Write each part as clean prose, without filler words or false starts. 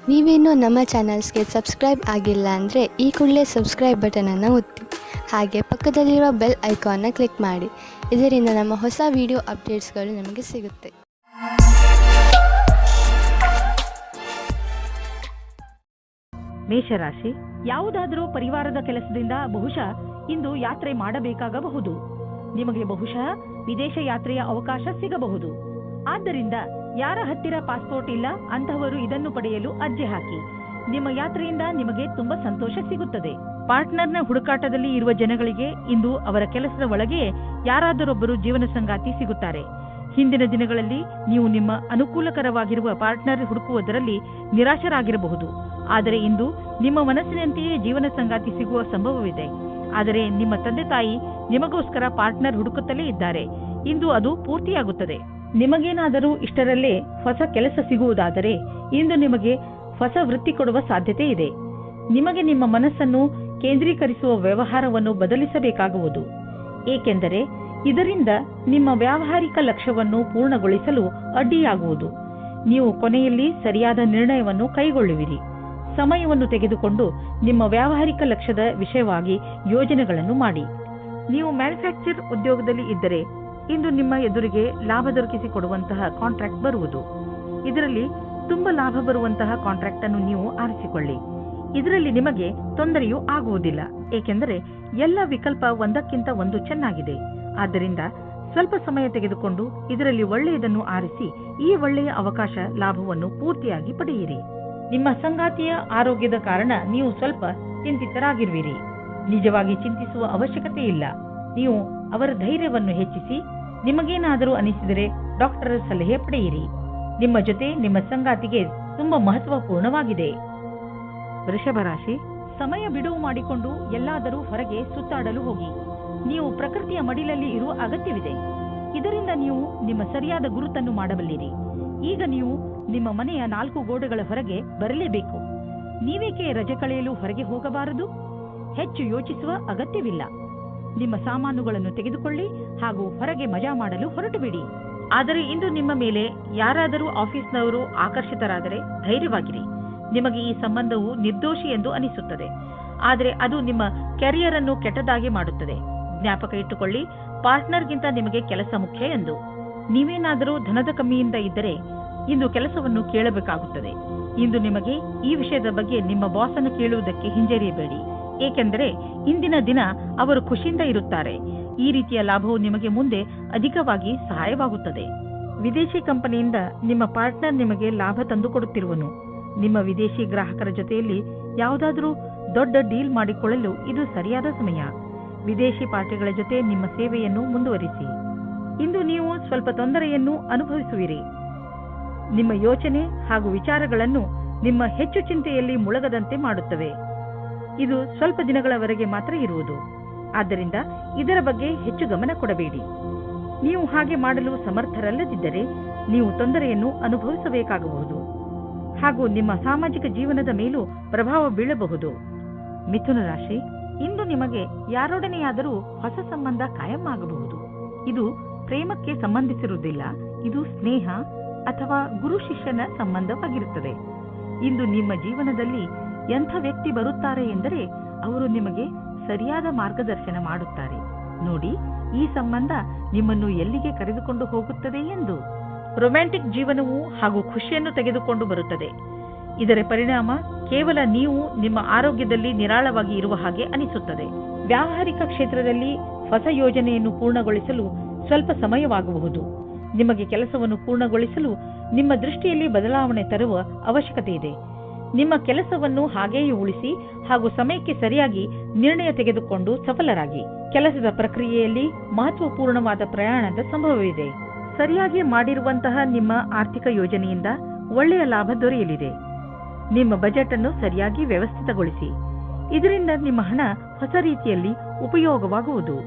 ನೀವೇನೂ ನಮ್ಮ ಚಾನಲ್ಸ್ಗೆ ಸಬ್ಸ್ಕ್ರೈಬ್ ಆಗಿಲ್ಲ ಅಂದರೆ ಈ ಕೂಡಲೇ ಸಬ್ಸ್ಕ್ರೈಬ್ ಬಟನನ್ನು ಒತ್ತಿ, ಹಾಗೆ ಪಕ್ಕದಲ್ಲಿರುವ ಬೆಲ್ ಐಕಾನ್ನ ಕ್ಲಿಕ್ ಮಾಡಿ. ಇದರಿಂದ ನಮ್ಮ ಹೊಸ ವಿಡಿಯೋ ಅಪ್ಡೇಟ್ಸ್ಗಳು ನಿಮಗೆ ಸಿಗುತ್ತೆ. ಮೇಷರಾಶಿ, ಯಾವುದಾದರೂ ಪರಿವಾರದ ಕೆಲಸದಿಂದ ಬಹುಶಃ ಇಂದು ಯಾತ್ರೆ ಮಾಡಬೇಕಾಗಬಹುದು. ನಿಮಗೆ ಬಹುಶಃ ವಿದೇಶ ಯಾತ್ರೆಯ ಅವಕಾಶ ಸಿಗಬಹುದು. ಆದ್ದರಿಂದ ಯಾರ ಹತ್ತಿರ ಪಾಸ್ಪೋರ್ಟ್ ಇಲ್ಲ ಅಂತಹವರು ಇದನ್ನು ಪಡೆಯಲು ಅರ್ಜಿ ಹಾಕಿ. ನಿಮ್ಮ ಯಾತ್ರೆಯಿಂದ ನಿಮಗೆ ತುಂಬಾ ಸಂತೋಷ ಸಿಗುತ್ತದೆ. ಪಾರ್ಟ್ನರ್ನ ಹುಡುಕಾಟದಲ್ಲಿ ಇರುವ ಜನಗಳಿಗೆ ಇಂದು ಅವರ ಕೆಲಸದ ಒಳಗೆ ಯಾರಾದರೊಬ್ಬರು ಜೀವನ ಸಂಗಾತಿ ಸಿಗುತ್ತಾರೆ. ಹಿಂದಿನ ದಿನಗಳಲ್ಲಿ ನೀವು ನಿಮ್ಮ ಅನುಕೂಲಕರವಾಗಿರುವ ಪಾರ್ಟ್ನರ್ ಹುಡುಕುವುದರಲ್ಲಿ ನಿರಾಶರಾಗಿರಬಹುದು. ಆದರೆ ಇಂದು ನಿಮ್ಮ ಮನಸ್ಸಿನಂತೆಯೇ ಜೀವನ ಸಂಗಾತಿ ಸಿಗುವ ಸಂಭವವಿದೆ. ಆದರೆ ನಿಮ್ಮ ತಂದೆ ತಾಯಿ ನಿಮಗೋಸ್ಕರ ಪಾರ್ಟ್ನರ್ ಹುಡುಕುತ್ತಲೇ ಇದ್ದಾರೆ. ಇಂದು ಅದು ಪೂರ್ತಿಯಾಗುತ್ತದೆ. ನಿಮಗೇನಾದರೂ ಇಷ್ಟರಲ್ಲೇ ಹೊಸ ಕೆಲಸ ಸಿಗುವುದಾದರೆ ಇಂದು ನಿಮಗೆ ಹೊಸ ವೃತ್ತಿ ಕೊಡುವ ಸಾಧ್ಯತೆ ಇದೆ. ನಿಮಗೆ ನಿಮ್ಮ ಮನಸ್ಸನ್ನು ಕೇಂದ್ರೀಕರಿಸುವ ವ್ಯವಹಾರವನ್ನು ಬದಲಿಸಬೇಕಾಗುವುದು. ಏಕೆಂದರೆ ಇದರಿಂದ ನಿಮ್ಮ ವ್ಯಾವಹಾರಿಕ ಲಕ್ಷ್ಯವನ್ನು ಪೂರ್ಣಗೊಳಿಸಲು ಅಡ್ಡಿಯಾಗುವುದು. ನೀವು ಕೊನೆಯಲ್ಲಿ ಸರಿಯಾದ ನಿರ್ಣಯವನ್ನು ಕೈಗೊಳ್ಳುವಿರಿ. ಸಮಯವನ್ನು ತೆಗೆದುಕೊಂಡು ನಿಮ್ಮ ವ್ಯಾವಹಾರಿಕ ಲಕ್ಷ್ಯದ ವಿಷಯವಾಗಿ ಯೋಜನೆಗಳನ್ನು ಮಾಡಿ. ನೀವು ಮ್ಯಾನುಫ್ಯಾಕ್ಚರ್ ಉದ್ಯೋಗದಲ್ಲಿ ಇದ್ದರೆ ಇಂದು ನಿಮ್ಮ ಎದುರಿಗೆ ಲಾಭ ದೊರಕಿಸಿಕೊಡುವಂತಹ ಕಾಂಟ್ರಾಕ್ಟ್ ಬರುವುದು. ಇದರಲ್ಲಿ ತುಂಬಾ ಲಾಭ ಬರುವಂತಹ ಕಾಂಟ್ರಾಕ್ಟ್ ಅನ್ನು ನೀವು ಆರಿಸಿಕೊಳ್ಳಿ. ಇದರಲ್ಲಿ ನಿಮಗೆ ತೊಂದರೆಯೂ ಆಗುವುದಿಲ್ಲ, ಏಕೆಂದರೆ ಎಲ್ಲ ವಿಕಲ್ಪ ಒಂದಕ್ಕಿಂತ ಒಂದು ಚೆನ್ನಾಗಿದೆ. ಆದ್ದರಿಂದ ಸ್ವಲ್ಪ ಸಮಯ ತೆಗೆದುಕೊಂಡು ಇದರಲ್ಲಿ ಒಳ್ಳೆಯದನ್ನು ಆರಿಸಿ ಈ ಒಳ್ಳೆಯ ಅವಕಾಶ ಲಾಭವನ್ನು ಪೂರ್ತಿಯಾಗಿ ಪಡೆಯಿರಿ. ನಿಮ್ಮ ಸಂಗಾತಿಯ ಆರೋಗ್ಯದ ಕಾರಣ ನೀವು ಸ್ವಲ್ಪ ಚಿಂತಿತರಾಗಿರುವಿರಿ. ನಿಜವಾಗಿ ಚಿಂತಿಸುವ ಅವಶ್ಯಕತೆ ಇಲ್ಲ. ನೀವು ಅವರ ಧೈರ್ಯವನ್ನು ಹೆಚ್ಚಿಸಿ ನಿಮಗೇನಾದರೂ ಅನಿಸಿದರೆ ಡಾಕ್ಟರ್ ಸಲಹೆ ಪಡೆಯಿರಿ. ನಿಮ್ಮ ಜೊತೆ ನಿಮ್ಮ ಸಂಗಾತಿಗೆ ತುಂಬಾ ಮಹತ್ವಪೂರ್ಣವಾಗಿದೆ. ವೃಷಭ ರಾಶಿ, ಸಮಯ ಬಿಡುವು ಮಾಡಿಕೊಂಡು ಎಲ್ಲಾದರೂ ಹೊರಗೆ ಸುತ್ತಾಡಲು ಹೋಗಿ. ನೀವು ಪ್ರಕೃತಿಯ ಮಡಿಲಲ್ಲಿ ಇರುವ ಅಗತ್ಯವಿದೆ. ಇದರಿಂದ ನೀವು ನಿಮ್ಮ ಸರಿಯಾದ ಗುರುತನ್ನು ಮಾಡಬಲ್ಲಿರಿ. ಈಗ ನೀವು ನಿಮ್ಮ ಮನೆಯ 4 ಗೋಡೆಗಳ ಹೊರಗೆ ಬರಲೇಬೇಕು. ನೀವೇಕೆ ರಜೆ ಕಳೆಯಲು ಹೊರಗೆ ಹೋಗಬಾರದು? ಹೆಚ್ಚು ಯೋಚಿಸುವ ಅಗತ್ಯವಿಲ್ಲ. ನಿಮ್ಮ ಸಾಮಾನುಗಳನ್ನು ತೆಗೆದುಕೊಳ್ಳಿ ಹಾಗೂ ಹೊರಗೆ ಮಜಾ ಮಾಡಲು ಹೊರಟುಬಿಡಿ. ಆದರೆ ಇಂದು ನಿಮ್ಮ ಮೇಲೆ ಯಾರಾದರೂ ಆಫೀಸ್ನವರು ಆಕರ್ಷಿತರಾದರೆ ಧೈರ್ಯವಾಗಿರಿ. ನಿಮಗೆ ಈ ಸಂಬಂಧವು ನಿರ್ದೋಷಿ ಎಂದು ಅನಿಸುತ್ತದೆ, ಆದರೆ ಅದು ನಿಮ್ಮ ಕೆರಿಯರ್ ಅನ್ನು ಕೆಟ್ಟದಾಗಿ ಮಾಡುತ್ತದೆ. ಜ್ಞಾಪಕ ಇಟ್ಟುಕೊಳ್ಳಿ, ಪಾರ್ಟ್ನರ್ಗಿಂತ ನಿಮಗೆ ಕೆಲಸ ಮುಖ್ಯ ಎಂದು. ನೀವೇನಾದರೂ ಧನದ ಕಮ್ಮಿಯಿಂದ ಇದ್ದರೆ ಇಂದು ಕೆಲಸವನ್ನು ಕೇಳಬೇಕಾಗುತ್ತದೆ. ಇಂದು ನಿಮಗೆ ಈ ವಿಷಯದ ಬಗ್ಗೆ ನಿಮ್ಮ ಬಾಸನ್ನು ಕೇಳುವುದಕ್ಕೆ ಹಿಂಜರಿಯಬೇಡಿ, ಏಕೆಂದರೆ ಇಂದಿನ ದಿನ ಅವರು ಖುಷಿಯಿಂದ ಇರುತ್ತಾರೆ. ಈ ರೀತಿಯ ಲಾಭವು ನಿಮಗೆ ಮುಂದೆ ಅಧಿಕವಾಗಿ ಸಹಾಯವಾಗುತ್ತದೆ. ವಿದೇಶಿ ಕಂಪನಿಯಿಂದ ನಿಮ್ಮ ಪಾರ್ಟ್ನರ್ ನಿಮಗೆ ಲಾಭ ತಂದುಕೊಡುತ್ತಿರುವನು. ನಿಮ್ಮ ವಿದೇಶಿ ಗ್ರಾಹಕರ ಜೊತೆಯಲ್ಲಿ ಯಾವುದಾದರೂ ದೊಡ್ಡ ಡೀಲ್ ಮಾಡಿಕೊಳ್ಳಲು ಇದು ಸರಿಯಾದ ಸಮಯ. ವಿದೇಶಿ ಪಾರ್ಟಿಗಳ ಜೊತೆ ನಿಮ್ಮ ಸೇವೆಯನ್ನು ಮುಂದುವರಿಸಿ. ಇಂದು ನೀವು ಸ್ವಲ್ಪ ತೊಂದರೆಯನ್ನು ಅನುಭವಿಸುವಿರಿ. ನಿಮ್ಮ ಯೋಚನೆ ಹಾಗೂ ವಿಚಾರಗಳನ್ನು ನಿಮ್ಮ ಹೆಚ್ಚು ಚಿಂತೆಯಲ್ಲಿ ಮುಳುಗದಂತೆ ಮಾಡುತ್ತವೆ. ಇದು ಸ್ವಲ್ಪ ದಿನಗಳವರೆಗೆ ಮಾತ್ರ ಇರುವುದು. ಆದ್ದರಿಂದ ಇದರ ಬಗ್ಗೆ ಹೆಚ್ಚು ಗಮನ ಕೊಡಬೇಡಿ. ನೀವು ಹಾಗೆ ಮಾಡಲು ಸಮರ್ಥರಲ್ಲದಿದ್ದರೆ ನೀವು ತೊಂದರೆಯನ್ನು ಅನುಭವಿಸಬೇಕಾಗಬಹುದು ಹಾಗೂ ನಿಮ್ಮ ಸಾಮಾಜಿಕ ಜೀವನದ ಮೇಲೂ ಪ್ರಭಾವ ಬೀಳಬಹುದು. ಮಿಥುನ ರಾಶಿ, ಇಂದು ನಿಮಗೆ ಯಾರೊಡನೆಯಾದರೂ ಹೊಸ ಸಂಬಂಧ ಕಾಯಂ ಆಗಬಹುದು. ಇದು ಪ್ರೇಮಕ್ಕೆ ಸಂಬಂಧಿಸಿರುವುದಿಲ್ಲ, ಇದು ಸ್ನೇಹ ಅಥವಾ ಗುರು ಶಿಷ್ಯನ ಸಂಬಂಧವಾಗಿರುತ್ತದೆ. ಇಂದು ನಿಮ್ಮ ಜೀವನದಲ್ಲಿ ಎಂಥ ವ್ಯಕ್ತಿ ಬರುತ್ತಾರೆ ಎಂದರೆ ಅವರು ನಿಮಗೆ ಸರಿಯಾದ ಮಾರ್ಗದರ್ಶನ ಮಾಡುತ್ತಾರೆ. ನೋಡಿ, ಈ ಸಂಬಂಧ ನಿಮ್ಮನ್ನು ಎಲ್ಲಿಗೆ ಕರೆದುಕೊಂಡು ಹೋಗುತ್ತದೆ ಎಂದು. ರೊಮ್ಯಾಂಟಿಕ್ ಜೀವನವು ಹಾಗೂ ಖುಷಿಯನ್ನು ತೆಗೆದುಕೊಂಡು ಬರುತ್ತದೆ. ಇದರ ಪರಿಣಾಮ ಕೇವಲ ನೀವು ನಿಮ್ಮ ಆರೋಗ್ಯದಲ್ಲಿ ನಿರಾಳವಾಗಿ ಇರುವ ಹಾಗೆ ಅನಿಸುತ್ತದೆ. ವ್ಯಾವಹಾರಿಕ ಕ್ಷೇತ್ರದಲ್ಲಿ ಹೊಸ ಯೋಜನೆಯನ್ನು ಪೂರ್ಣಗೊಳಿಸಲು ಸ್ವಲ್ಪ ಸಮಯವಾಗಬಹುದು. ನಿಮಗೆ ಕೆಲಸವನ್ನು ಪೂರ್ಣಗೊಳಿಸಲು ನಿಮ್ಮ ದೃಷ್ಟಿಯಲ್ಲಿ ಬದಲಾವಣೆ ತರುವ ಅವಶ್ಯಕತೆ ಇದೆ. ನಿಮ್ಮ ಕೆಲಸವನ್ನು ಹಾಗೆಯೇ ಉಳಿಸಿ ಹಾಗೂ ಸಮಯಕ್ಕೆ ಸರಿಯಾಗಿ ನಿರ್ಣಯ ತೆಗೆದುಕೊಂಡು ಸಫಲರಾಗಿ. ಕೆಲಸದ ಪ್ರಕ್ರಿಯೆಯಲ್ಲಿ ಮಹತ್ವಪೂರ್ಣವಾದ ಪ್ರಯಾಣದ ಸಂಭವವಿದೆ. ಸರಿಯಾಗಿ ಮಾಡಿರುವಂತಹ ನಿಮ್ಮ ಆರ್ಥಿಕ ಯೋಜನೆಯಿಂದ ಒಳ್ಳೆಯ ಲಾಭ ದೊರೆಯಲಿದೆ. ನಿಮ್ಮ ಬಜೆಟ್ ಅನ್ನು ಸರಿಯಾಗಿ ವ್ಯವಸ್ಥಿತಗೊಳಿಸಿ. ಇದರಿಂದ ನಿಮ್ಮ ಹಣ ಹೊಸ ರೀತಿಯಲ್ಲಿ ಉಪಯೋಗವಾಗುವುದು.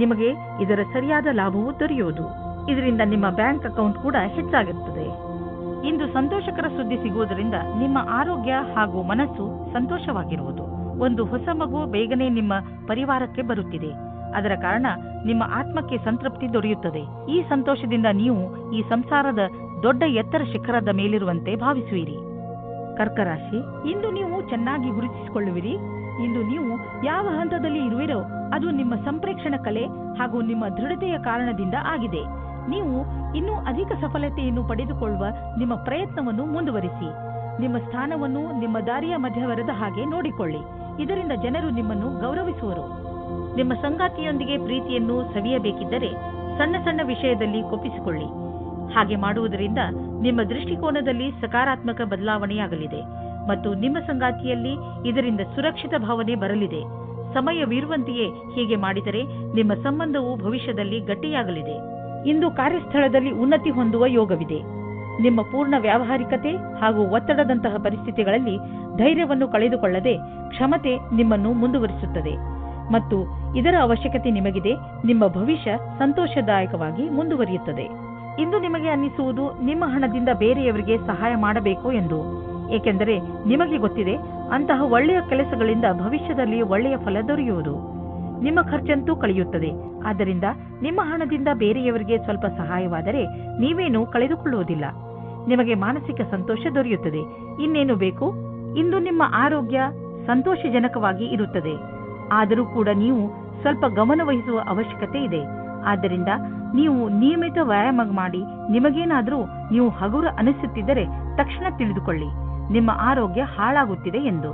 ನಿಮಗೆ ಇದರ ಸರಿಯಾದ ಲಾಭವು ದೊರೆಯುವುದು. ಇದರಿಂದ ನಿಮ್ಮ ಬ್ಯಾಂಕ್ ಅಕೌಂಟ್ ಕೂಡ ಹೆಚ್ಚಾಗುತ್ತದೆ. ಇಂದು ಸಂತೋಷಕರ ಸುದ್ದಿ ಸಿಗುವುದರಿಂದ ನಿಮ್ಮ ಆರೋಗ್ಯ ಹಾಗೂ ಮನಸ್ಸು ಸಂತೋಷವಾಗಿರುವುದು. ಒಂದು ಹೊಸ ಮಗು ಬೇಗನೆ ನಿಮ್ಮ ಪರಿವಾರಕ್ಕೆ ಬರುತ್ತಿದೆ. ಅದರ ಕಾರಣ ನಿಮ್ಮ ಆತ್ಮಕ್ಕೆ ಸಂತೃಪ್ತಿ ದೊರೆಯುತ್ತದೆ. ಈ ಸಂತೋಷದಿಂದ ನೀವು ಈ ಸಂಸಾರದ ದೊಡ್ಡ ಎತ್ತರ ಶಿಖರದ ಮೇಲಿರುವಂತೆ ಭಾವಿಸುವಿರಿ. ಕರ್ಕ ರಾಶಿ, ಇಂದು ನೀವು ಚೆನ್ನಾಗಿ ಗುರುತಿಸಿಕೊಳ್ಳುವಿರಿ. ಇಂದು ನೀವು ಯಾವ ಹಂತದಲ್ಲಿ ಇರುವಿರೋ ಅದು ನಿಮ್ಮ ಸಂಪ್ರೇಕ್ಷಣ ಕಲೆ ಹಾಗೂ ನಿಮ್ಮ ದೃಢತೆಯ ಕಾರಣದಿಂದ ಆಗಿದೆ. ನೀವು ಇನ್ನೂ ಅಧಿಕ ಸಫಲತೆಯನ್ನು ಪಡೆದುಕೊಳ್ಳುವ ನಿಮ್ಮ ಪ್ರಯತ್ನವನ್ನು ಮುಂದುವರಿಸಿ. ನಿಮ್ಮ ಸ್ಥಾನವನ್ನು ನಿಮ್ಮ ದಾರಿಯ ಮಧ್ಯವರದ ಹಾಗೆ ನೋಡಿಕೊಳ್ಳಿ. ಇದರಿಂದ ಜನರು ನಿಮ್ಮನ್ನು ಗೌರವಿಸುವರು. ನಿಮ್ಮ ಸಂಗಾತಿಯೊಂದಿಗೆ ಪ್ರೀತಿಯನ್ನು ಸವಿಯಬೇಕಿದ್ದರೆ ಸಣ್ಣ ಸಣ್ಣ ವಿಷಯದಲ್ಲಿ ಕೊಪ್ಪಿಸಿಕೊಳ್ಳಿ. ಹಾಗೆ ಮಾಡುವುದರಿಂದ ನಿಮ್ಮ ದೃಷ್ಟಿಕೋನದಲ್ಲಿ ಸಕಾರಾತ್ಮಕ ಬದಲಾವಣೆಯಾಗಲಿದೆ ಮತ್ತು ನಿಮ್ಮ ಸಂಗಾತಿಯಲ್ಲಿ ಇದರಿಂದ ಸುರಕ್ಷಿತ ಭಾವನೆ ಬರಲಿದೆ. ಸಮಯವಿರುವಂತೆಯೇ ಹೀಗೆ ಮಾಡಿದರೆ ನಿಮ್ಮ ಸಂಬಂಧವು ಭವಿಷ್ಯದಲ್ಲಿ ಗಟ್ಟಿಯಾಗಲಿದೆ. ಇಂದು ಕಾರ್ಯಸ್ಥಳದಲ್ಲಿ ಉನ್ನತಿ ಹೊಂದುವ ಯೋಗವಿದೆ. ನಿಮ್ಮ ಪೂರ್ಣ ವ್ಯಾವಹಾರಿಕತೆ ಹಾಗೂ ಒತ್ತಡದಂತಹ ಪರಿಸ್ಥಿತಿಗಳಲ್ಲಿ ಧೈರ್ಯವನ್ನು ಕಳೆದುಕೊಳ್ಳದೆ ಕ್ಷಮತೆ ನಿಮ್ಮನ್ನು ಮುಂದುವರಿಸುತ್ತದೆ ಮತ್ತು ಇದರ ಅವಶ್ಯಕತೆ ನಿಮಗಿದೆ. ನಿಮ್ಮ ಭವಿಷ್ಯ ಸಂತೋಷದಾಯಕವಾಗಿ ಮುಂದುವರಿಯುತ್ತದೆ. ಇಂದು ನಿಮಗೆ ಅನ್ನಿಸುವುದು ನಿಮ್ಮ ಹಣದಿಂದ ಬೇರೆಯವರಿಗೆ ಸಹಾಯ ಮಾಡಬೇಕು ಎಂದು, ಏಕೆಂದರೆ ನಿಮಗೆ ಗೊತ್ತಿದೆ ಅಂತಹ ಒಳ್ಳೆಯ ಕೆಲಸಗಳಿಂದ ಭವಿಷ್ಯದಲ್ಲಿ ಒಳ್ಳೆಯ ಫಲ ದೊರೆಯುವುದು. ನಿಮ್ಮ ಖರ್ಚಂತೂ ಕಳೆಯುತ್ತದೆ. ಆದ್ದರಿಂದ ನಿಮ್ಮ ಹಣದಿಂದ ಬೇರೆಯವರಿಗೆ ಸ್ವಲ್ಪ ಸಹಾಯವಾದರೆ ನೀವೇನು ಕಳೆದುಕೊಳ್ಳುವುದಿಲ್ಲ. ನಿಮಗೆ ಮಾನಸಿಕ ಸಂತೋಷ ದೊರೆಯುತ್ತದೆ. ಇನ್ನೇನು ಬೇಕು? ಇಂದು ನಿಮ್ಮ ಆರೋಗ್ಯ ಸಂತೋಷಜನಕವಾಗಿ ಇರುತ್ತದೆ. ಆದರೂ ಕೂಡ ನೀವು ಸ್ವಲ್ಪ ಗಮನ ವಹಿಸುವ ಅವಶ್ಯಕತೆ ಇದೆ. ಆದ್ದರಿಂದ ನೀವು ನಿಯಮಿತ ವ್ಯಾಯಾಮ ಮಾಡಿ. ನಿಮಗೇನಾದರೂ ನೀವು ಹಗುರ ಅನಿಸುತ್ತಿದ್ದರೆ ತಕ್ಷಣ ತಿಳಿದುಕೊಳ್ಳಿ, ನಿಮ್ಮ ಆರೋಗ್ಯ ಹಾಳಾಗುತ್ತಿದೆ ಎಂದು.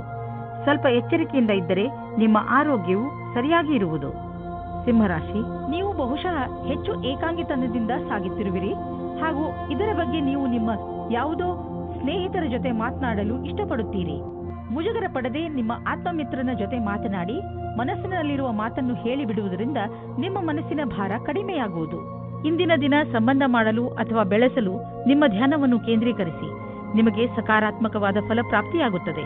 ಸ್ವಲ್ಪ ಎಚ್ಚರಿಕೆಯಿಂದ ಇದ್ದರೆ ನಿಮ್ಮ ಆರೋಗ್ಯವು ಸರಿಯಾಗಿ ಇರುವುದು. ಸಿಂಹರಾಶಿ, ನೀವು ಬಹುಶಃ ಹೆಚ್ಚು ಏಕಾಂಗಿತನದಿಂದ ಸಾಗುತ್ತಿರುವಿರಿ ಹಾಗೂ ಇದರ ಬಗ್ಗೆ ನೀವು ನಿಮ್ಮ ಯಾವುದೋ ಸ್ನೇಹಿತರ ಜೊತೆ ಮಾತನಾಡಲು ಇಷ್ಟಪಡುತ್ತೀರಿ. ಮುಜುಗರ ಪಡದೆ ನಿಮ್ಮ ಆತ್ಮಮಿತ್ರನ ಜೊತೆ ಮಾತನಾಡಿ ಮನಸ್ಸಿನಲ್ಲಿರುವ ಮಾತನ್ನು ಹೇಳಿಬಿಡುವುದರಿಂದ ನಿಮ್ಮ ಮನಸ್ಸಿನ ಭಾರ ಕಡಿಮೆಯಾಗುವುದು. ಇಂದಿನ ದಿನ ಸಂಬಂಧ ಮಾಡಲು ಅಥವಾ ಬೆಳೆಸಲು ನಿಮ್ಮ ಧ್ಯಾನವನ್ನು ಕೇಂದ್ರೀಕರಿಸಿ. ನಿಮಗೆ ಸಕಾರಾತ್ಮಕವಾದ ಫಲ ಪ್ರಾಪ್ತಿಯಾಗುತ್ತದೆ.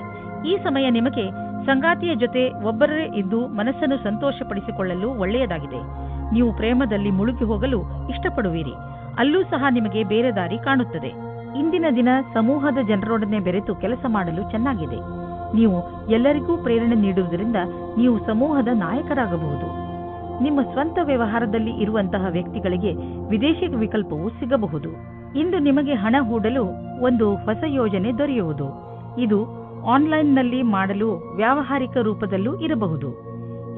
ಈ ಸಮಯ ನಿಮಗೆ ಸಂಗಾತಿಯ ಜೊತೆ ಒಬ್ಬರೇ ಇದ್ದು ಮನಸ್ಸನ್ನು ಸಂತೋಷಪಡಿಸಿಕೊಳ್ಳಲು ಒಳ್ಳೆಯದಾಗಿದೆ. ನೀವು ಪ್ರೇಮದಲ್ಲಿ ಮುಳುಗಿ ಹೋಗಲು ಇಷ್ಟಪಡುವಿರಿ. ಅಲ್ಲೂ ಸಹ ನಿಮಗೆ ಬೇರೆ ದಾರಿ ಕಾಣುತ್ತದೆ. ಇಂದಿನ ದಿನ ಸಮೂಹದ ಜನರೊಡನೆ ಬೆರೆತು ಕೆಲಸ ಮಾಡಲು ಚೆನ್ನಾಗಿದೆ. ನೀವು ಎಲ್ಲರಿಗೂ ಪ್ರೇರಣೆ ನೀಡುವುದರಿಂದ ನೀವು ಸಮೂಹದ ನಾಯಕರಾಗಬಹುದು. ನಿಮ್ಮ ಸ್ವಂತ ವ್ಯವಹಾರದಲ್ಲಿ ಇರುವಂತಹ ವ್ಯಕ್ತಿಗಳಿಗೆ ವಿದೇಶಿ ವಿಕಲ್ಪವೂ ಸಿಗಬಹುದು. ಇಂದು ನಿಮಗೆ ಹಣ ಹೂಡಲು ಒಂದು ಹೊಸ ಯೋಜನೆ ದೊರೆಯುವುದು. ಇದು ಆನ್ಲೈನ್ನಲ್ಲಿ ಮಾಡಲು ವ್ಯಾವಹಾರಿಕ ರೂಪದಲ್ಲೂ ಇರಬಹುದು.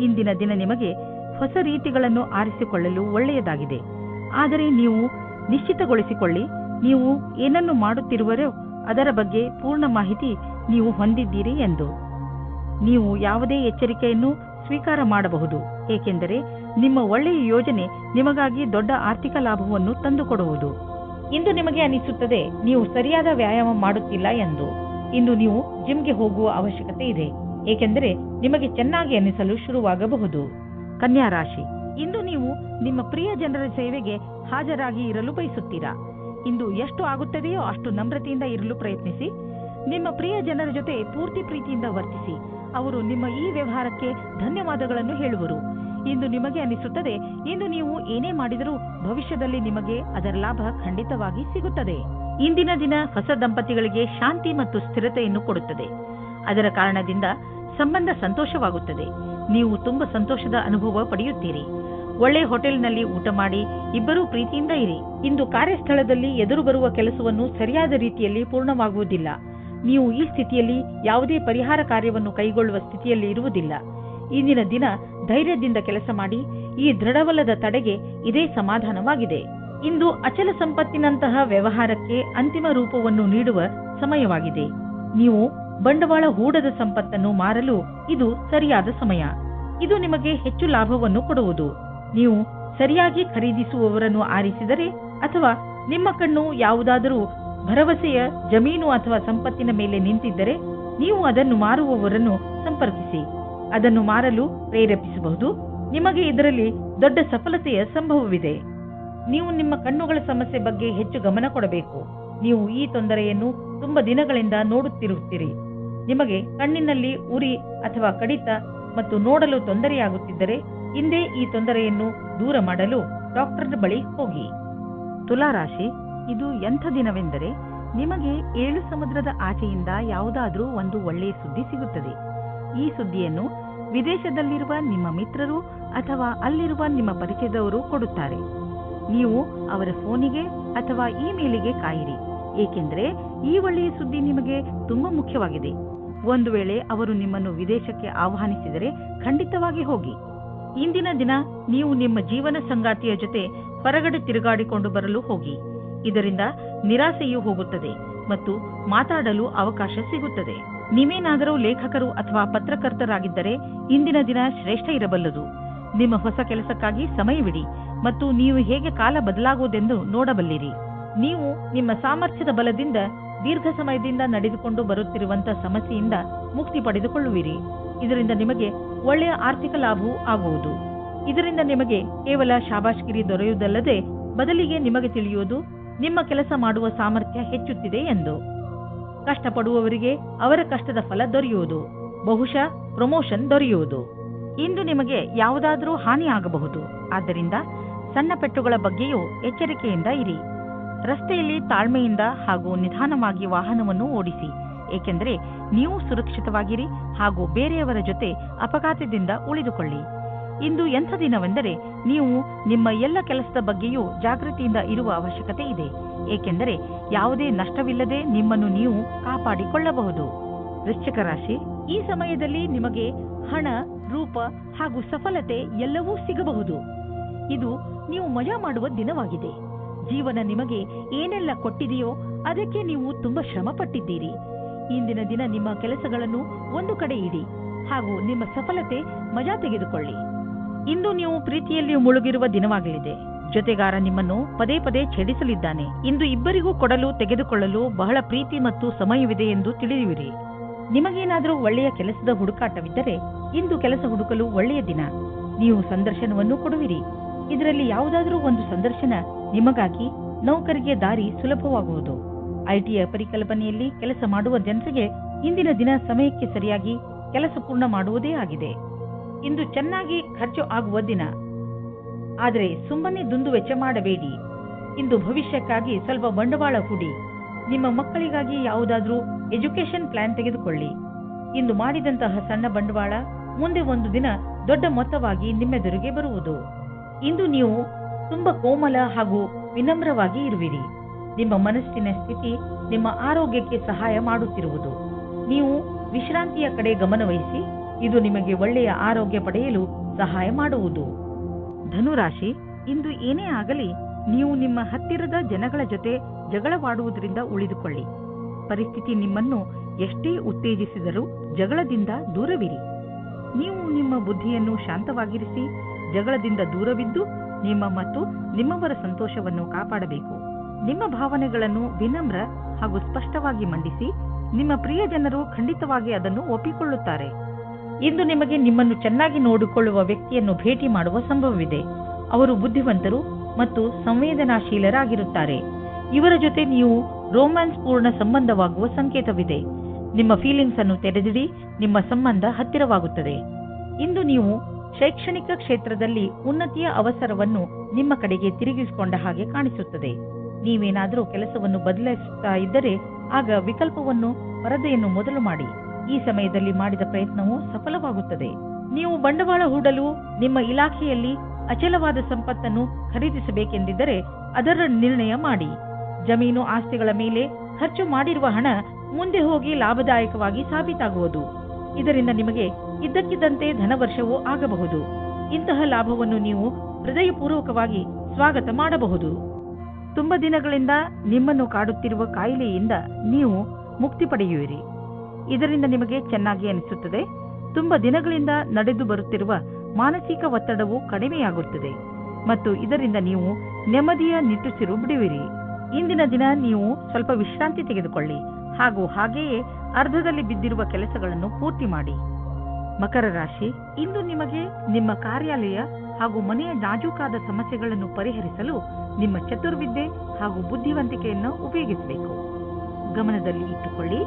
ಇಂದಿನ ದಿನ ನಿಮಗೆ ಹೊಸ ರೀತಿಗಳನ್ನು ಆರಿಸಿಕೊಳ್ಳಲು ಒಳ್ಳೆಯದಾಗಿದೆ. ಆದರೆ ನೀವು ನಿಶ್ಚಿತಗೊಳಿಸಿಕೊಳ್ಳಿ, ನೀವು ಏನನ್ನು ಮಾಡುತ್ತಿರುವರೋ ಅದರ ಬಗ್ಗೆ ಪೂರ್ಣ ಮಾಹಿತಿ ನೀವು ಹೊಂದಿದ್ದೀರಿ ಎಂದು. ನೀವು ಯಾವುದೇ ಎಚ್ಚರಿಕೆಯನ್ನು ಸ್ವೀಕಾರ ಮಾಡಬಹುದು, ಏಕೆಂದರೆ ನಿಮ್ಮ ಒಳ್ಳೆಯ ಯೋಜನೆ ನಿಮಗಾಗಿ ದೊಡ್ಡ ಆರ್ಥಿಕ ಲಾಭವನ್ನು ತಂದುಕೊಡುವುದು. ಇಂದು ನಿಮಗೆ ಅನಿಸುತ್ತದೆ ನೀವು ಸರಿಯಾದ ವ್ಯಾಯಾಮ ಮಾಡುತ್ತಿಲ್ಲ ಎಂದು. ಇಂದು ನೀವು ಜಿಮ್ಗೆ ಹೋಗುವ ಅವಶ್ಯಕತೆ ಇದೆ, ಏಕೆಂದರೆ ನಿಮಗೆ ಚೆನ್ನಾಗಿ ಅನಿಸಲು ಶುರುವಾಗಬಹುದು. ಕನ್ಯಾ ರಾಶಿ, ಇಂದು ನೀವು ನಿಮ್ಮ ಪ್ರಿಯ ಜನರ ಸೇವೆಗೆ ಹಾಜರಾಗಿ ಇರಲು ಬಯಸುತ್ತೀರಾ. ಇಂದು ಎಷ್ಟು ಆಗುತ್ತದೆಯೋ ಅಷ್ಟು ನಮ್ರತೆಯಿಂದ ಇರಲು ಪ್ರಯತ್ನಿಸಿ. ನಿಮ್ಮ ಪ್ರಿಯ ಜನರ ಜೊತೆ ಪೂರ್ತಿ ಪ್ರೀತಿಯಿಂದ ವರ್ತಿಸಿ. ಅವರು ನಿಮ್ಮ ಈ ವ್ಯವಹಾರಕ್ಕೆ ಧನ್ಯವಾದಗಳನ್ನು ಹೇಳುವರು. ಇಂದು ನಿಮಗೆ ಅನಿಸುತ್ತದೆ ಇಂದು ನೀವು ಏನೇ ಮಾಡಿದರೂ ಭವಿಷ್ಯದಲ್ಲಿ ನಿಮಗೆ ಅದರ ಲಾಭ ಖಂಡಿತವಾಗಿ ಸಿಗುತ್ತದೆ. ಇಂದಿನ ದಿನ ಹೊಸ ದಂಪತಿಗಳಿಗೆ ಶಾಂತಿ ಮತ್ತು ಸ್ಥಿರತೆಯನ್ನು ಕೊಡುತ್ತದೆ. ಅದರ ಕಾರಣದಿಂದ ಸಂಬಂಧ ಸಂತೋಷವಾಗುತ್ತದೆ. ನೀವು ತುಂಬಾ ಸಂತೋಷದ ಅನುಭವ ಪಡೆಯುತ್ತೀರಿ. ಒಳ್ಳೆ ಹೋಟೆಲ್ನಲ್ಲಿ ಊಟ ಮಾಡಿ ಇಬ್ಬರೂ ಪ್ರೀತಿಯಿಂದ ಇರಿ. ಇಂದು ಕಾರ್ಯಸ್ಥಳದಲ್ಲಿ ಎದುರು ಬರುವ ಕೆಲಸವನ್ನು ಸರಿಯಾದ ರೀತಿಯಲ್ಲಿ ಪೂರ್ಣವಾಗುವುದಿಲ್ಲ. ನೀವು ಈ ಸ್ಥಿತಿಯಲ್ಲಿ ಯಾವುದೇ ಪರಿಹಾರ ಕಾರ್ಯವನ್ನು ಕೈಗೊಳ್ಳುವ ಸ್ಥಿತಿಯಲ್ಲಿ ಇರುವುದಿಲ್ಲ. ಇಂದಿನ ದಿನ ಧೈರ್ಯದಿಂದ ಕೆಲಸ ಮಾಡಿ. ಈ ದೃಢವಲ್ಲದ ತಡೆಗೆ ಇದೇ ಸಮಾಧಾನವಾಗಿದೆ. ಇಂದು ಅಚಲ ಸಂಪತ್ತಿನಂತಹ ವ್ಯವಹಾರಕ್ಕೆ ಅಂತಿಮ ರೂಪವನ್ನು ನೀಡುವ ಸಮಯವಾಗಿದೆ. ನೀವು ಬಂಡವಾಳ ಹೂಡದ ಸಂಪತ್ತನ್ನು ಮಾರಲು ಇದು ಸರಿಯಾದ ಸಮಯ. ಇದು ನಿಮಗೆ ಹೆಚ್ಚು ಲಾಭವನ್ನು ಕೊಡುವುದು. ನೀವು ಸರಿಯಾಗಿ ಖರೀದಿಸುವವರನ್ನು ಆರಿಸಿದರೆ ಅಥವಾ ನಿಮ್ಮ ಕಣ್ಣು ಯಾವುದಾದರೂ ಭರವಸೆಯ ಜಮೀನು ಅಥವಾ ಸಂಪತ್ತಿನ ಮೇಲೆ ನಿಂತಿದ್ದರೆ ನೀವು ಅದನ್ನು ಮಾರುವವರನ್ನು ಸಂಪರ್ಕಿಸಿ. ಅದನ್ನು ಮಾರಲು ಪ್ರೇರೇಪಿಸಬಹುದು. ನಿಮಗೆ ಇದರಲ್ಲಿ ದೊಡ್ಡ ಸಫಲತೆಯ ಸಂಭವವಿದೆ. ನೀವು ನಿಮ್ಮ ಕಣ್ಣುಗಳ ಸಮಸ್ಯೆ ಬಗ್ಗೆ ಹೆಚ್ಚು ಗಮನ ಕೊಡಬೇಕು. ನೀವು ಈ ತೊಂದರೆಯನ್ನು ತುಂಬಾ ದಿನಗಳಿಂದ ನೋಡುತ್ತಿರುತ್ತೀರಿ. ನಿಮಗೆ ಕಣ್ಣಿನಲ್ಲಿ ಉರಿ ಅಥವಾ ಕಡಿತ ಮತ್ತು ನೋಡಲು ತೊಂದರೆಯಾಗುತ್ತಿದ್ದರೆ ಇಂದೇ ಈ ತೊಂದರೆಯನ್ನು ದೂರ ಮಾಡಲು ಡಾಕ್ಟರ್ ಬಳಿ ಹೋಗಿ. ತುಲಾರಾಶಿ, ಇದು ಎಂಥ ದಿನವೆಂದರೆ ನಿಮಗೆ 7 ಸಮುದ್ರದ ಆಚೆಯಿಂದ ಯಾವುದಾದ್ರೂ ಒಂದು ಒಳ್ಳೆಯ ಸುದ್ದಿ ಸಿಗುತ್ತದೆ. ಈ ಸುದ್ದಿಯನ್ನು ವಿದೇಶದಲ್ಲಿರುವ ನಿಮ್ಮ ಮಿತ್ರರು ಅಥವಾ ಅಲ್ಲಿರುವ ನಿಮ್ಮ ಪರಿಚಯದವರು ಕೊಡುತ್ತಾರೆ. ನೀವು ಅವರ ಫೋನಿಗೆ ಅಥವಾ ಇಮೇಲಿಗೆ ಕಾಯಿರಿ. ಏಕೆಂದರೆ ಈ ಒಳ್ಳೆಯ ಸುದ್ದಿ ನಿಮಗೆ ತುಂಬಾ ಮುಖ್ಯವಾಗಿದೆ. ಒಂದು ವೇಳೆ ಅವರು ನಿಮ್ಮನ್ನು ವಿದೇಶಕ್ಕೆ ಆಹ್ವಾನಿಸಿದರೆ ಖಂಡಿತವಾಗಿ ಹೋಗಿ. ಇಂದಿನ ದಿನ ನೀವು ನಿಮ್ಮ ಜೀವನ ಸಂಗಾತಿಯ ಜೊತೆ ಹೊರಗಡೆ ತಿರುಗಾಡಿಕೊಂಡು ಬರಲು ಹೋಗಿ. ಇದರಿಂದ ನಿರಾಸೆಯೂ ಹೋಗುತ್ತದೆ ಮತ್ತು ಮಾತಾಡಲು ಅವಕಾಶ ಸಿಗುತ್ತದೆ. ನೀವೇನಾದರೂ ಲೇಖಕರು ಅಥವಾ ಪತ್ರಕರ್ತರಾಗಿದ್ದರೆ ಇಂದಿನ ದಿನ ಶ್ರೇಷ್ಠ ಇರಬಲ್ಲದು. ನಿಮ್ಮ ಹೊಸ ಕೆಲಸಕ್ಕಾಗಿ ಸಮಯವಿಡಿ ಮತ್ತು ನೀವು ಹೇಗೆ ಕಾಲ ಬದಲಾಗುವುದೆಂದು ನೋಡಬಲ್ಲಿರಿ. ನೀವು ನಿಮ್ಮ ಸಾಮರ್ಥ್ಯದ ಬಲದಿಂದ ದೀರ್ಘ ಸಮಯದಿಂದ ನಡೆದುಕೊಂಡು ಬರುತ್ತಿರುವಂತಹ ಸಮಸ್ಯೆಯಿಂದ ಮುಕ್ತಿ ಪಡೆದುಕೊಳ್ಳುವಿರಿ. ಇದರಿಂದ ನಿಮಗೆ ಒಳ್ಳೆಯ ಆರ್ಥಿಕ ಲಾಭವೂ ಆಗುವುದು. ಇದರಿಂದ ನಿಮಗೆ ಕೇವಲ ಶಾಬಾಷ್ಗಿರಿ ದೊರೆಯುವುದಲ್ಲದೆ ಬದಲಿಗೆ ನಿಮಗೆ ತಿಳಿಯುವುದು ನಿಮ್ಮ ಕೆಲಸ ಮಾಡುವ ಸಾಮರ್ಥ್ಯ ಹೆಚ್ಚುತ್ತಿದೆ ಎಂದು. ಕಷ್ಟಪಡುವವರಿಗೆ ಅವರ ಕಷ್ಟದ ಫಲ ದೊರೆಯುವುದು, ಬಹುಶಃ ಪ್ರಮೋಷನ್ ದೊರೆಯುವುದು. ಇಂದು ನಿಮಗೆ ಯಾವುದಾದರೂ ಹಾನಿ ಆಗಬಹುದು. ಆದ್ದರಿಂದ ಸಣ್ಣ ಪೆಟ್ಟುಗಳ ಬಗ್ಗೆಯೂ ಎಚ್ಚರಿಕೆಯಿಂದ ಇರಿ. ರಸ್ತೆಯಲ್ಲಿ ತಾಳ್ಮೆಯಿಂದ ಹಾಗೂ ನಿಧಾನವಾಗಿ ವಾಹನವನ್ನು ಓಡಿಸಿ, ಏಕೆಂದರೆ ನೀವು ಸುರಕ್ಷಿತವಾಗಿರಿ ಹಾಗೂ ಬೇರೆಯವರ ಜೊತೆ ಅಪಘಾತದಿಂದ ಉಳಿದುಕೊಳ್ಳಿ. ಇಂದು ಎಂಥ ದಿನವೆಂದರೆ ನೀವು ನಿಮ್ಮ ಎಲ್ಲ ಕೆಲಸದ ಬಗ್ಗೆಯೂ ಜಾಗೃತಿಯಿಂದ ಇರುವ ಅವಶ್ಯಕತೆ ಇದೆ, ಏಕೆಂದರೆ ಯಾವುದೇ ನಷ್ಟವಿಲ್ಲದೆ ನಿಮ್ಮನ್ನು ನೀವು ಕಾಪಾಡಿಕೊಳ್ಳಬಹುದು. ವೃಶ್ಚಿಕ ರಾಶಿ, ಈ ಸಮಯದಲ್ಲಿ ನಿಮಗೆ ಹಣ, ರೂಪ ಹಾಗೂ ಸಫಲತೆ ಎಲ್ಲವೂ ಸಿಗಬಹುದು. ಇದು ನೀವು ಮಜಾ ಮಾಡುವ ದಿನವಾಗಿದೆ. ಜೀವನ ನಿಮಗೆ ಏನೆಲ್ಲ ಕೊಟ್ಟಿದೆಯೋ ಅದಕ್ಕೆ ನೀವು ತುಂಬಾ ಶ್ರಮ ಪಟ್ಟಿದ್ದೀರಿ. ಇಂದಿನ ದಿನ ನಿಮ್ಮ ಕೆಲಸಗಳನ್ನು ಒಂದು ಕಡೆ ಇಡಿ ಹಾಗೂ ನಿಮ್ಮ ಸಫಲತೆ ಮಜಾ ತೆಗೆದುಕೊಳ್ಳಿ. ಇಂದು ನೀವು ಪ್ರೀತಿಯಲ್ಲಿ ಮುಳುಗಿರುವ ದಿನವಾಗಲಿದೆ. ಜೊತೆಗಾರ ನಿಮ್ಮನ್ನು ಪದೇ ಪದೇ ಛೇಡಿಸಲಿದ್ದಾನೆ. ಇಂದು ಇಬ್ಬರಿಗೂ ಕೊಡಲು ತೆಗೆದುಕೊಳ್ಳಲು ಬಹಳ ಪ್ರೀತಿ ಮತ್ತು ಸಮಯವಿದೆ ಎಂದು ತಿಳಿಯುವಿರಿ. ನಿಮಗೇನಾದರೂ ಒಳ್ಳೆಯ ಕೆಲಸದ ಹುಡುಕಾಟವಿದ್ದರೆ ಇಂದು ಕೆಲಸ ಹುಡುಕಲು ಒಳ್ಳೆಯ ದಿನ. ನೀವು ಸಂದರ್ಶನವನ್ನು ಕೊಡುವಿರಿ. ಇದರಲ್ಲಿ ಯಾವುದಾದರೂ ಒಂದು ಸಂದರ್ಶನ ನಿಮಗಾಗಿ ನೌಕರಿಗೆ ದಾರಿ ಸುಲಭವಾಗುವುದು. ಐಟಿಯ ಪರಿಕಲ್ಪನೆಯಲ್ಲಿ ಕೆಲಸ ಮಾಡುವ ಜನರಿಗೆ ಇಂದಿನ ದಿನ ಸಮಯಕ್ಕೆ ಸರಿಯಾಗಿ ಕೆಲಸ ಪೂರ್ಣ ಮಾಡುವುದೇ ಆಗಿದೆ. ಇಂದು ಚೆನ್ನಾಗಿ ಖರ್ಚು ಆಗುವ ದಿನ. ಆದರೆ ಸುಮ್ಮನೆ ದುಂದು ವೆಚ್ಚ ಮಾಡಬೇಡಿ. ಇಂದು ಭವಿಷ್ಯಕ್ಕಾಗಿ ಸ್ವಲ್ಪ ಬಂಡವಾಳ ಹೂಡಿ. ನಿಮ್ಮ ಮಕ್ಕಳಿಗಾಗಿ ಯಾವುದಾದ್ರೂ ಎಜುಕೇಶನ್ ಪ್ಲಾನ್ ತೆಗೆದುಕೊಳ್ಳಿ. ಇಂದು ಮಾಡಿದಂತಹ ಸಣ್ಣ ಬಂಡವಾಳ ಮುಂದೆ ಒಂದು ದಿನ ದೊಡ್ಡ ಮೊತ್ತವಾಗಿ ನಿಮ್ಮೆದುರಿಗೆ ಬರುವುದು. ಇಂದು ನೀವು ತುಂಬಾ ಕೋಮಲ ಹಾಗೂ ವಿನಮ್ರವಾಗಿ ಇರುವಿರಿ. ನಿಮ್ಮ ಮನಸ್ಸಿನ ಸ್ಥಿತಿ ನಿಮ್ಮ ಆರೋಗ್ಯಕ್ಕೆ ಸಹಾಯ ಮಾಡುತ್ತಿರುವುದು. ನೀವು ವಿಶ್ರಾಂತಿಯ ಕಡೆ ಗಮನವಹಿಸಿ. ಇದು ನಿಮಗೆ ಒಳ್ಳೆಯ ಆರೋಗ್ಯ ಪಡೆಯಲು ಸಹಾಯ ಮಾಡುವುದು. ಧನುರಾಶಿ, ಇಂದು ಏನೇ ಆಗಲಿ ನೀವು ನಿಮ್ಮ ಹತ್ತಿರದ ಜನಗಳ ಜೊತೆ ಜಗಳವಾಡುವುದರಿಂದ ಉಳಿದುಕೊಳ್ಳಿ. ಪರಿಸ್ಥಿತಿ ನಿಮ್ಮನ್ನು ಎಷ್ಟೇ ಉತ್ತೇಜಿಸಿದರೂ ಜಗಳದಿಂದ ದೂರವಿರಿ. ನೀವು ನಿಮ್ಮ ಬುದ್ಧಿಯನ್ನು ಶಾಂತವಾಗಿರಿಸಿ ಜಗಳದಿಂದ ದೂರವಿದ್ದು ನಿಮ್ಮ ಮತ್ತು ನಿಮ್ಮವರ ಸಂತೋಷವನ್ನು ಕಾಪಾಡಬೇಕು. ನಿಮ್ಮ ಭಾವನೆಗಳನ್ನು ವಿನಮ್ರ ಹಾಗೂ ಸ್ಪಷ್ಟವಾಗಿ ಮಂಡಿಸಿ. ನಿಮ್ಮ ಪ್ರಿಯ ಜನರು ಖಂಡಿತವಾಗಿ ಅದನ್ನು ಒಪ್ಪಿಕೊಳ್ಳುತ್ತಾರೆ. ಇಂದು ನಿಮಗೆ ನಿಮ್ಮನ್ನು ಚೆನ್ನಾಗಿ ನೋಡಿಕೊಳ್ಳುವ ವ್ಯಕ್ತಿಯನ್ನು ಭೇಟಿ ಮಾಡುವ ಸಂಭವವಿದೆ. ಅವರು ಬುದ್ಧಿವಂತರು ಮತ್ತು ಸಂವೇದನಾಶೀಲರಾಗಿರುತ್ತಾರೆ. ಇವರ ಜೊತೆ ನೀವು ರೋಮ್ಯಾನ್ಸ್ ಪೂರ್ಣ ಸಂಬಂಧವಾಗುವ ಸಂಕೇತವಿದೆ. ನಿಮ್ಮ ಫೀಲಿಂಗ್ಸ್ ಅನ್ನು ತೆರೆದಿಡಿ. ನಿಮ್ಮ ಸಂಬಂಧ ಹತ್ತಿರವಾಗುತ್ತದೆ. ಇಂದು ನೀವು ಶೈಕ್ಷಣಿಕ ಕ್ಷೇತ್ರದಲ್ಲಿ ಉನ್ನತಿಯ ಅವಸರವನ್ನು ನಿಮ್ಮ ಕಡೆಗೆ ತಿರುಗಿಸಿಕೊಂಡ ಹಾಗೆ ಕಾಣಿಸುತ್ತದೆ. ನೀವೇನಾದರೂ ಕೆಲಸವನ್ನು ಬದಲಾಯಿಸುತ್ತಾ ಇದ್ದರೆ ಆಗ ವಿಕಲ್ಪವನ್ನು ಪರದೆಯನ್ನು ಮೊದಲು ಮಾಡಿ. ಈ ಸಮಯದಲ್ಲಿ ಮಾಡಿದ ಪ್ರಯತ್ನವು ಸಫಲವಾಗುತ್ತದೆ. ನೀವು ಬಂಡವಾಳ ಹೂಡಲು ನಿಮ್ಮ ಇಲಾಖೆಯಲ್ಲಿ ಅಚಲವಾದ ಸಂಪತ್ತನ್ನು ಖರೀದಿಸಬೇಕೆಂದಿದ್ದರೆ ಅದರ ನಿರ್ಣಯ ಮಾಡಿ. ಜಮೀನು ಆಸ್ತಿಗಳ ಮೇಲೆ ಖರ್ಚು ಮಾಡಿರುವ ಹಣ ಮುಂದೆ ಹೋಗಿ ಲಾಭದಾಯಕವಾಗಿ ಸಾಬೀತಾಗುವುದು. ಇದರಿಂದ ನಿಮಗೆ ಇದ್ದಕ್ಕಿದ್ದಂತೆ ಧನವರ್ಷವೂ ಆಗಬಹುದು. ಇಂತಹ ಲಾಭವನ್ನು ನೀವು ಹೃದಯಪೂರ್ವಕವಾಗಿ ಸ್ವಾಗತ ಮಾಡಬಹುದು. ತುಂಬಾ ದಿನಗಳಿಂದ ನಿಮ್ಮನ್ನು ಕಾಡುತ್ತಿರುವ ಕಾಯಿಲೆಯಿಂದ ನೀವು ಮುಕ್ತಿ ಪಡೆಯುವಿರಿ. ಇದರಿಂದ ನಿಮಗೆ ಚೆನ್ನಾಗಿ ಅನಿಸುತ್ತದೆ. ತುಂಬಾ ದಿನಗಳಿಂದ ನಡೆದು ಬರುತ್ತಿರುವ ಮಾನಸಿಕ ಒತ್ತಡವು ಕಡಿಮೆಯಾಗುತ್ತದೆ ಮತ್ತು ಇದರಿಂದ ನೀವು ನೆಮ್ಮದಿಯ ನಿಟ್ಟುಸಿರು ಬಿಡುವಿರಿ. ಇಂದಿನ ದಿನ ನೀವು ಸ್ವಲ್ಪ ವಿಶ್ರಾಂತಿ ತೆಗೆದುಕೊಳ್ಳಿ ಹಾಗೂ ಹಾಗೆಯೇ ಅರ್ಧದಲ್ಲಿ ಬಿದ್ದಿರುವ ಕೆಲಸಗಳನ್ನು ಪೂರ್ತಿ ಮಾಡಿ. ಮಕರ ರಾಶಿ, ಇಂದು ನಿಮಗೆ ನಿಮ್ಮ ಕಾರ್ಯಾಲಯ ಹಾಗೂ ಮನೆಯ ನಾಜೂಕಾದ ಸಮಸ್ಯೆಗಳನ್ನು ಪರಿಹರಿಸಲು ನಿಮ್ಮ ಚತುರ್ವಿದ್ಯೆ ಹಾಗೂ ಬುದ್ಧಿವಂತಿಕೆಯನ್ನು ಉಪಯೋಗಿಸಬೇಕು. ಗಮನದಲ್ಲಿ ಇಟ್ಟುಕೊಳ್ಳಿ.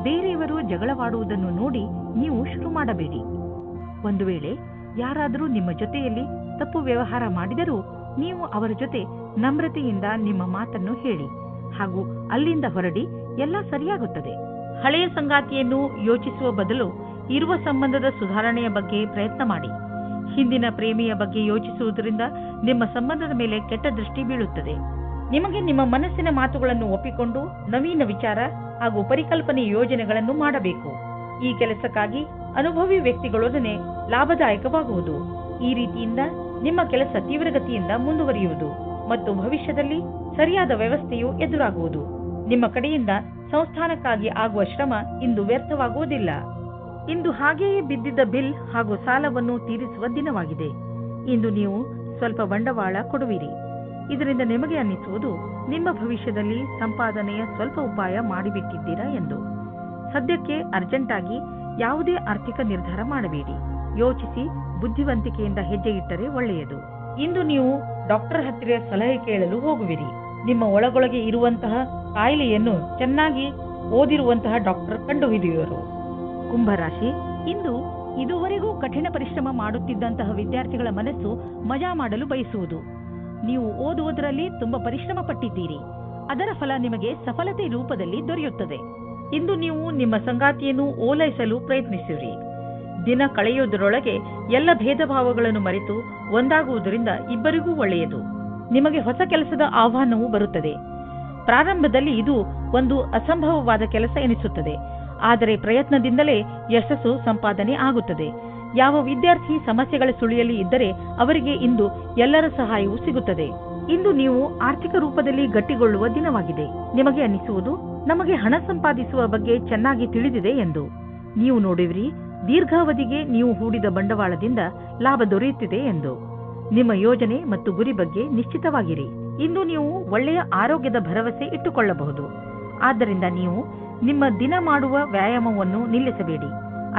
ಬೇರೆಯವರು ಜಗಳವಾಡುವುದನ್ನು ನೋಡಿ ನೀವು ಶುರು ಮಾಡಬೇಡಿ. ಒಂದು ವೇಳೆ ಯಾರಾದರೂ ನಿಮ್ಮ ಜೊತೆಯಲ್ಲಿ ತಪ್ಪು ವ್ಯವಹಾರ ಮಾಡಿದರೂ ನೀವು ಅವರ ಜೊತೆ ನಮ್ರತೆಯಿಂದ ನಿಮ್ಮ ಮಾತನ್ನು ಹೇಳಿ ಹಾಗೂ ಅಲ್ಲಿಂದ ಹೊರಡಿ. ಎಲ್ಲ ಸರಿಯಾಗುತ್ತದೆ. ಹಳೆಯ ಸಂಗಾತಿಯನ್ನು ಯೋಚಿಸುವ ಬದಲು ಇರುವ ಸಂಬಂಧದ ಸುಧಾರಣೆಯ ಬಗ್ಗೆ ಪ್ರಯತ್ನ ಮಾಡಿ. ಹಿಂದಿನ ಪ್ರೇಮಿಯ ಬಗ್ಗೆ ಯೋಚಿಸುವುದರಿಂದ ನಿಮ್ಮ ಸಂಬಂಧದ ಮೇಲೆ ಕೆಟ್ಟ ದೃಷ್ಟಿ ಬೀಳುತ್ತದೆ. ನಿಮಗೆ ನಿಮ್ಮ ಮನಸ್ಸಿನ ಮಾತುಗಳನ್ನು ಒಪ್ಪಿಕೊಂಡು ನವೀನ ವಿಚಾರ ಹಾಗೂ ಪರಿಕಲ್ಪನೆ ಯೋಜನೆಗಳನ್ನು ಮಾಡಬೇಕು. ಈ ಕೆಲಸಕ್ಕಾಗಿ ಅನುಭವಿ ವ್ಯಕ್ತಿಗಳೊಡನೆ ಲಾಭದಾಯಕವಾಗುವುದು. ಈ ರೀತಿಯಿಂದ ನಿಮ್ಮ ಕೆಲಸ ತೀವ್ರಗತಿಯಿಂದ ಮುಂದುವರಿಯುವುದು ಮತ್ತು ಭವಿಷ್ಯದಲ್ಲಿ ಸರಿಯಾದ ವ್ಯವಸ್ಥೆಯು ಎದುರಾಗುವುದು. ನಿಮ್ಮ ಕಡೆಯಿಂದ ಸಂಸ್ಥಾನಕ್ಕಾಗಿ ಆಗುವ ಶ್ರಮ ಇಂದು ವ್ಯರ್ಥವಾಗುವುದಿಲ್ಲ. ಇಂದು ಹಾಗೆಯೇ ಬಿದ್ದಿದ್ದ ಬಿಲ್ ಹಾಗೂ ಸಾಲವನ್ನು ತೀರಿಸುವ ದಿನವಾಗಿದೆ. ಇಂದು ನೀವು ಸ್ವಲ್ಪ ಬಂಡವಾಳ ಕೊಡುವಿರಿ. ಇದರಿಂದ ನಿಮಗೆ ಅನ್ನಿಸುವುದು ನಿಮ್ಮ ಭವಿಷ್ಯದಲ್ಲಿ ಸಂಪಾದನೆಯ ಸ್ವಲ್ಪ ಉಪಾಯ ಮಾಡಿಬಿಟ್ಟಿದ್ದೀರಾ ಎಂದು. ಸದ್ಯಕ್ಕೆ ಅರ್ಜೆಂಟಾಗಿ ಯಾವುದೇ ಆರ್ಥಿಕ ನಿರ್ಧಾರ ಮಾಡಬೇಡಿ. ಯೋಚಿಸಿ ಬುದ್ಧಿವಂತಿಕೆಯಿಂದ ಹೆಜ್ಜೆ ಇಟ್ಟರೆ ಒಳ್ಳೆಯದು. ಇಂದು ನೀವು ಡಾಕ್ಟರ್ ಹತ್ತಿರ ಸಲಹೆ ಕೇಳಲು ಹೋಗುವಿರಿ. ನಿಮ್ಮ ಒಳಗೊಳಗೆ ಇರುವಂತಹ ಕಾಯಿಲೆಯನ್ನು ಚೆನ್ನಾಗಿ ಓದಿರುವಂತಹ ಡಾಕ್ಟರ್ ಕಂಡುಹಿಡಿಯುವರು. ಕುಂಭರಾಶಿ, ಇಂದು ಇದುವರೆಗೂ ಕಠಿಣ ಪರಿಶ್ರಮ ಮಾಡುತ್ತಿದ್ದಂತಹ ವಿದ್ಯಾರ್ಥಿಗಳ ಮನಸ್ಸು ಮಜಾ ಮಾಡಲು ಬಯಸುವುದು. ನೀವು ಓದುವುದರಲ್ಲಿ ತುಂಬಾ ಪರಿಶ್ರಮ ಪಟ್ಟಿದ್ದೀರಿ. ಅದರ ಫಲ ನಿಮಗೆ ಸಫಲತೆ ರೂಪದಲ್ಲಿ ದೊರೆಯುತ್ತದೆ. ಇಂದು ನೀವು ನಿಮ್ಮ ಸಂಗಾತಿಯನ್ನು ಓಲೈಸಲು ಪ್ರಯತ್ನಿಸಿರಿ. ದಿನ ಕಳೆಯುವುದರೊಳಗೆ ಎಲ್ಲ ಭೇದ ಭಾವಗಳನ್ನು ಮರೆತು ಒಂದಾಗುವುದರಿಂದ ಇಬ್ಬರಿಗೂ ಒಳ್ಳೆಯದು. ನಿಮಗೆ ಹೊಸ ಕೆಲಸದ ಆಹ್ವಾನವೂ ಬರುತ್ತದೆ. ಪ್ರಾರಂಭದಲ್ಲಿ ಇದು ಒಂದು ಅಸಂಭವವಾದ ಕೆಲಸ ಎನಿಸುತ್ತದೆ, ಆದರೆ ಪ್ರಯತ್ನದಿಂದಲೇ ಯಶಸ್ಸು ಸಂಪಾದನೆ ಆಗುತ್ತದೆ. ಯಾವ ವಿದ್ಯಾರ್ಥಿ ಸಮಸ್ಯೆಗಳ ಸುಳಿಯಲ್ಲಿ ಇದ್ದರೆ ಅವರಿಗೆ ಇಂದು ಎಲ್ಲರ ಸಹಾಯವೂ ಸಿಗುತ್ತದೆ. ಇಂದು ನೀವು ಆರ್ಥಿಕ ರೂಪದಲ್ಲಿ ಗಟ್ಟಿಗೊಳ್ಳುವ ದಿನವಾಗಿದೆ. ನಿಮಗೆ ಅನ್ನಿಸುವುದು ನಮಗೆ ಹಣ ಸಂಪಾದಿಸುವ ಬಗ್ಗೆ ಚೆನ್ನಾಗಿ ತಿಳಿದಿದೆ ಎಂದು. ನೀವು ನೋಡುವಿರಿ, ದೀರ್ಘಾವಧಿಗೆ ನೀವು ಹೂಡಿದ ಬಂಡವಾಳದಿಂದ ಲಾಭ ದೊರೆಯುತ್ತಿದೆ ಎಂದು. ನಿಮ್ಮ ಯೋಜನೆ ಮತ್ತು ಗುರಿ ಬಗ್ಗೆ ನಿಶ್ಚಿತವಾಗಿರಿ. ಇಂದು ನೀವು ಒಳ್ಳೆಯ ಆರೋಗ್ಯದ ಭರವಸೆ ಇಟ್ಟುಕೊಳ್ಳಬಹುದು. ಆದ್ದರಿಂದ ನೀವು ನಿಮ್ಮ ದಿನ ಮಾಡುವ ವ್ಯಾಯಾಮವನ್ನು ನಿಲ್ಲಿಸಬೇಡಿ.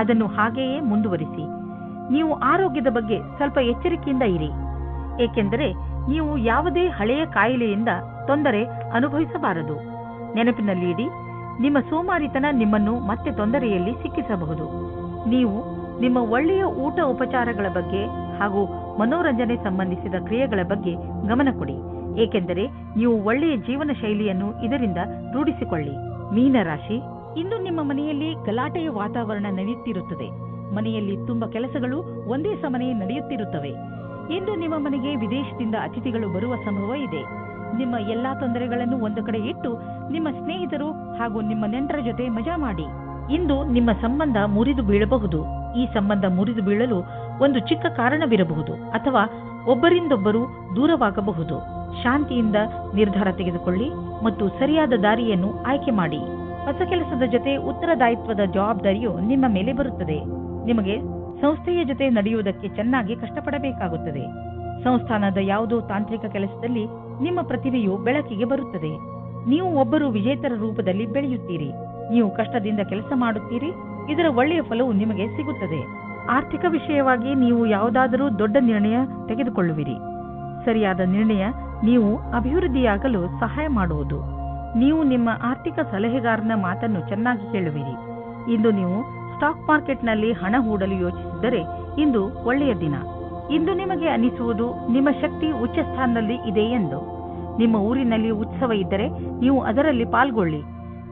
ಅದನ್ನು ಹಾಗೆಯೇ ಮುಂದುವರಿಸಿ. ನೀವು ಆರೋಗ್ಯದ ಬಗ್ಗೆ ಸ್ವಲ್ಪ ಎಚ್ಚರಿಕೆಯಿಂದ ಇರಿ, ಏಕೆಂದರೆ ನೀವು ಯಾವುದೇ ಹಳೆಯ ಕಾಯಿಲೆಯಿಂದ ತೊಂದರೆ ಅನುಭವಿಸಬಾರದು. ನೆನಪಿನಲ್ಲಿಡಿ, ನಿಮ್ಮ ಸೋಮಾರಿತನ ನಿಮ್ಮನ್ನು ಮತ್ತೆ ತೊಂದರೆಯಲ್ಲಿ ಸಿಕ್ಕಿಸಬಹುದು. ನೀವು ನಿಮ್ಮ ಒಳ್ಳೆಯ ಊಟ ಉಪಚಾರಗಳ ಬಗ್ಗೆ ಹಾಗೂ ಮನೋರಂಜನೆ ಸಂಬಂಧಿಸಿದ ಕ್ರಿಯೆಗಳ ಬಗ್ಗೆ ಗಮನ ಕೊಡಿ, ಏಕೆಂದರೆ ನೀವು ಒಳ್ಳೆಯ ಜೀವನ ಶೈಲಿಯನ್ನು ಇದರಿಂದ ರೂಢಿಸಿಕೊಳ್ಳಿ. ಮೀನರಾಶಿ, ಇಂದು ನಿಮ್ಮ ಮನೆಯಲ್ಲಿ ಗಲಾಟೆಯ ವಾತಾವರಣ ನಡೆಯುತ್ತಿರುತ್ತದೆ. ಮನೆಯಲ್ಲಿ ತುಂಬಾ ಕೆಲಸಗಳು ಒಂದೇ ಸಮನೆ ನಡೆಯುತ್ತಿರುತ್ತವೆ. ಇಂದು ನಿಮ್ಮ ಮನೆಗೆ ವಿದೇಶದಿಂದ ಅತಿಥಿಗಳು ಬರುವ ಸಂಭವ ಇದೆ. ನಿಮ್ಮ ಎಲ್ಲಾ ತೊಂದರೆಗಳನ್ನು ಒಂದು ಕಡೆ ಇಟ್ಟು ನಿಮ್ಮ ಸ್ನೇಹಿತರು ಹಾಗೂ ನಿಮ್ಮ ನೆಂಟರ ಜೊತೆ ಮಜಾ ಮಾಡಿ. ಇಂದು ನಿಮ್ಮ ಸಂಬಂಧ ಮುರಿದು ಬೀಳಬಹುದು. ಈ ಸಂಬಂಧ ಮುರಿದು ಬೀಳಲು ಒಂದು ಚಿಕ್ಕ ಕಾರಣವಿರಬಹುದು ಅಥವಾ ಒಬ್ಬರಿಂದೊಬ್ಬರು ದೂರವಾಗಬಹುದು. ಶಾಂತಿಯಿಂದ ನಿರ್ಧಾರ ತೆಗೆದುಕೊಳ್ಳಿ ಮತ್ತು ಸರಿಯಾದ ದಾರಿಯನ್ನು ಆಯ್ಕೆ ಮಾಡಿ. ಹೊಸ ಕೆಲಸದ ಜೊತೆ ಉತ್ತರದಾಯಿತ್ವದ ಜವಾಬ್ದಾರಿಯು ನಿಮ್ಮ ಮೇಲೆ ಬರುತ್ತದೆ. ನಿಮಗೆ ಸಂಸ್ಥೆಯ ಜೊತೆ ನಡೆಯುವುದಕ್ಕೆ ಚೆನ್ನಾಗಿ ಕಷ್ಟಪಡಬೇಕಾಗುತ್ತದೆ. ಸಂಸ್ಥಾನದ ಯಾವುದೋ ತಾಂತ್ರಿಕ ಕೆಲಸದಲ್ಲಿ ನಿಮ್ಮ ಪ್ರತಿಭೆಯು ಬೆಳಕಿಗೆ ಬರುತ್ತದೆ. ನೀವು ಒಬ್ಬರು ವಿಜೇತರ ರೂಪದಲ್ಲಿ ಬೆಳೆಯುತ್ತೀರಿ. ನೀವು ಕಷ್ಟದಿಂದ ಕೆಲಸ ಮಾಡುತ್ತೀರಿ. ಇದರ ಒಳ್ಳೆಯ ಫಲವು ನಿಮಗೆ ಸಿಗುತ್ತದೆ. ಆರ್ಥಿಕ ವಿಷಯವಾಗಿ ನೀವು ಯಾವುದಾದರೂ ದೊಡ್ಡ ನಿರ್ಣಯ ತೆಗೆದುಕೊಳ್ಳುವಿರಿ. ಸರಿಯಾದ ನಿರ್ಣಯ ನೀವು ಅಭಿವೃದ್ಧಿಯಾಗಲು ಸಹಾಯ ಮಾಡುವುದು. ನೀವು ನಿಮ್ಮ ಆರ್ಥಿಕ ಸಲಹೆಗಾರನ ಮಾತನ್ನು ಚೆನ್ನಾಗಿ ಕೇಳುವಿರಿ. ಇಂದು ನೀವು ಸ್ಟಾಕ್ ಮಾರ್ಕೆಟ್ನಲ್ಲಿ ಹಣ ಹೂಡಲು ಯೋಚಿಸಿದರೆ ಇಂದು ಒಳ್ಳೆಯ ದಿನ. ಇಂದು ನಿಮಗೆ ಅನಿಸುವುದು ನಿಮ್ಮ ಶಕ್ತಿ ಉಚ್ಚ ಸ್ಥಾನದಲ್ಲಿ ಇದೆ ಎಂದು. ನಿಮ್ಮ ಊರಿನಲ್ಲಿ ಉತ್ಸವ ಇದ್ದರೆ ನೀವು ಅದರಲ್ಲಿ ಪಾಲ್ಗೊಳ್ಳಿ.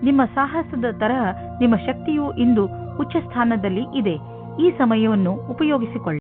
ನಿಮ್ಮ ಸಾಹಸದ ತರಹ ನಿಮ್ಮ ಶಕ್ತಿಯು ಇಂದು ಉಚ್ಚ ಸ್ಥಾನದಲ್ಲಿ ಇದೆ. ಈ ಸಮಯವನ್ನು ಉಪಯೋಗಿಸಿಕೊಳ್ಳಿ.